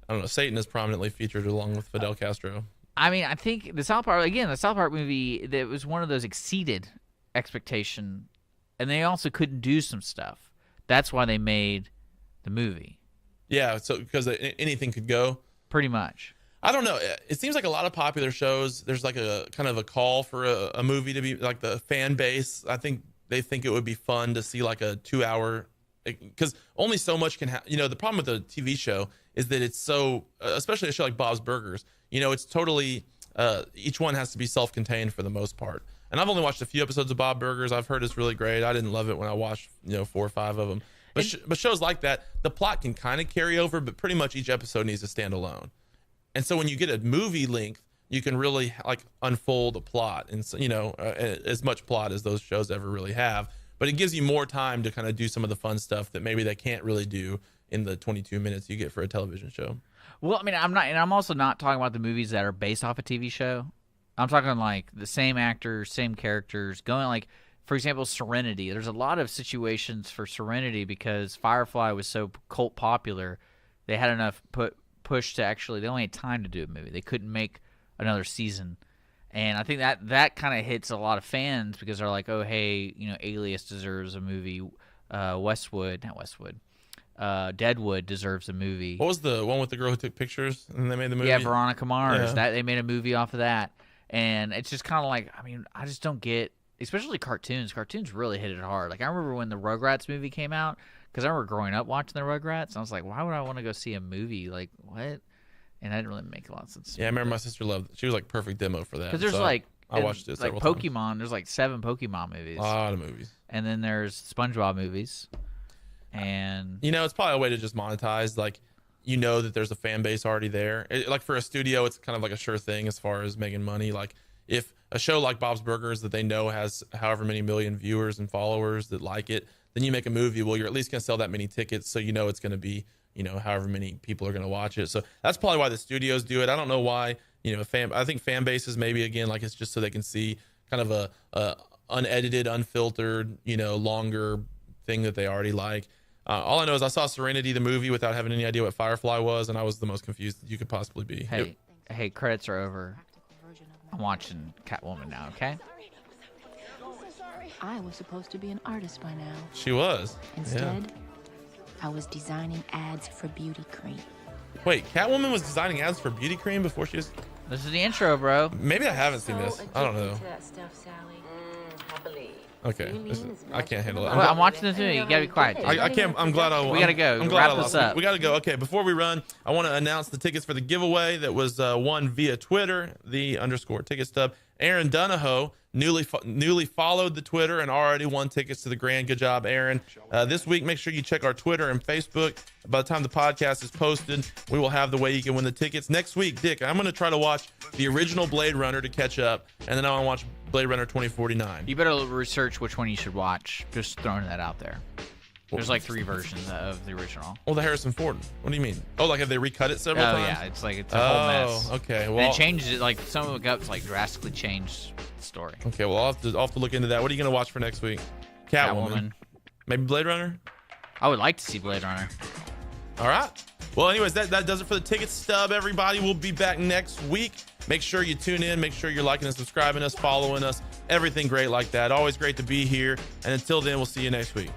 I don't know. Satan is prominently featured along with Fidel Castro. I mean, I think the South Park movie, that was one of those exceeded expectation, and they also couldn't do some stuff. That's why they made the movie. Yeah, so because anything could go. Pretty much. I don't know. It seems like a lot of popular shows, there's like a kind of a call for a movie to be like the fan base. I think they think it would be fun to see like a 2-hour, because only so much can happen. You know, the problem with a TV show is that it's so, especially a show like Bob's Burgers, you know, it's totally, each one has to be self-contained for the most part. And I've only watched a few episodes of Bob Burgers. I've heard it's really great. I didn't love it when I watched, 4 or 5 of them. But shows like that, the plot can kind of carry over, but pretty much each episode needs to stand alone. And so when you get a movie length, you can really like unfold a plot, and as much plot as those shows ever really have. But it gives you more time to kind of do some of the fun stuff that maybe they can't really do in the 22 minutes you get for a television show. Well, I mean, I'm also not talking about the movies that are based off a TV show. I'm talking like the same actors, same characters, going like, for example, Serenity. There's a lot of situations for Serenity because Firefly was so cult popular, they had enough push to actually, they only had time to do a movie. They couldn't make another season. And I think that kind of hits a lot of fans because they're like, oh, hey, Alias deserves a movie. Deadwood deserves a movie. What was the one with the girl who took pictures and they made the movie? Yeah, Veronica Mars. Yeah. That they made a movie off of that. And it's just kind of like, I just don't get, especially cartoons. Cartoons really hit it hard. Like, I remember when the Rugrats movie came out, because I remember growing up watching the Rugrats, and I was like, why would I want to go see a movie? Like, what? And that didn't really make a lot of sense. Yeah, I remember my sister loved it. She was like perfect demo for that. Because there's I watched it like several Pokemon. times. There's like 7 Pokemon movies. A lot of movies. And then there's SpongeBob movies. And it's probably a way to just monetize. Like, that there's a fan base already there. Like for a studio, it's kind of like a sure thing as far as making money. Like if a show like Bob's Burgers that they know has however many million viewers and followers that like it, then you make a movie. Well, you're at least going to sell that many tickets. So, it's going to be, however many people are going to watch it. So that's probably why the studios do it. I don't know why, I think fan bases maybe again, like it's just so they can see kind of a unedited, unfiltered, longer thing that they already like. All I know is I saw Serenity, the movie, without having any idea what Firefly was, and I was the most confused that you could possibly be. Hey, credits are over. I'm watching Catwoman now, okay? I was supposed to be an artist by now. She was. Instead, I was designing ads for beauty cream. Wait, Catwoman was designing ads for beauty cream before she was... This is the intro, bro. Maybe I haven't seen this. I don't know. To that stuff, Sally. I believe. Okay, I can't handle it. I'm watching this movie. You gotta be quiet. I can't. I'm glad I. We gotta go. I'm glad Wrap I this lost. up. We gotta go. Okay, before we run, I want to announce the tickets for the giveaway that was won via Twitter, _Ticket Stub. Aaron Donahoe newly followed the Twitter and already won tickets to the Grand. Good job, Aaron. This week, make sure you check our Twitter and Facebook. By the time the podcast is posted, we will have the way you can win the tickets. Next week, Dick, I'm going to try to watch the original Blade Runner to catch up, and then I want to watch Blade Runner 2049. You better research which one you should watch. Just throwing that out there. There's like 3 versions of the original. Oh, the Harrison Ford. What do you mean? Oh, like have they recut it several times? Yeah, it's a whole mess. Okay. Well, and it changes it. Like some of the guts like drastically changed the story. Okay, well, I'll have to look into that. What are you going to watch for next week? Catwoman. Maybe Blade Runner? I would like to see Blade Runner. All right. Well, anyways, that does it for the Ticket Stub, everybody. We'll be back next week. Make sure you tune in. Make sure you're liking and subscribing us, following us. Everything great like that. Always great to be here. And until then, we'll see you next week.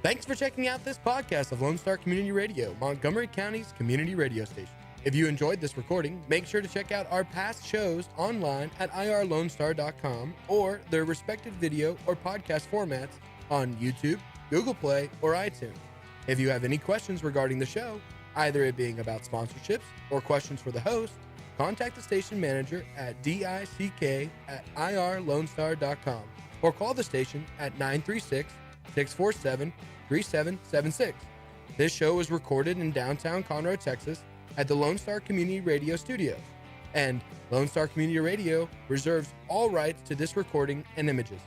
Thanks for checking out this podcast of Lone Star Community Radio, Montgomery County's community radio station. If you enjoyed this recording, make sure to check out our past shows online at irlonestar.com or their respective video or podcast formats on YouTube, Google Play, or iTunes. If you have any questions regarding the show, either it being about sponsorships or questions for the host, contact the station manager at dick@irlonestar.com or call the station at 936-647-3776. This show was recorded in downtown Conroe, Texas at the Lone Star Community Radio Studios, and Lone Star Community Radio reserves all rights to this recording and images.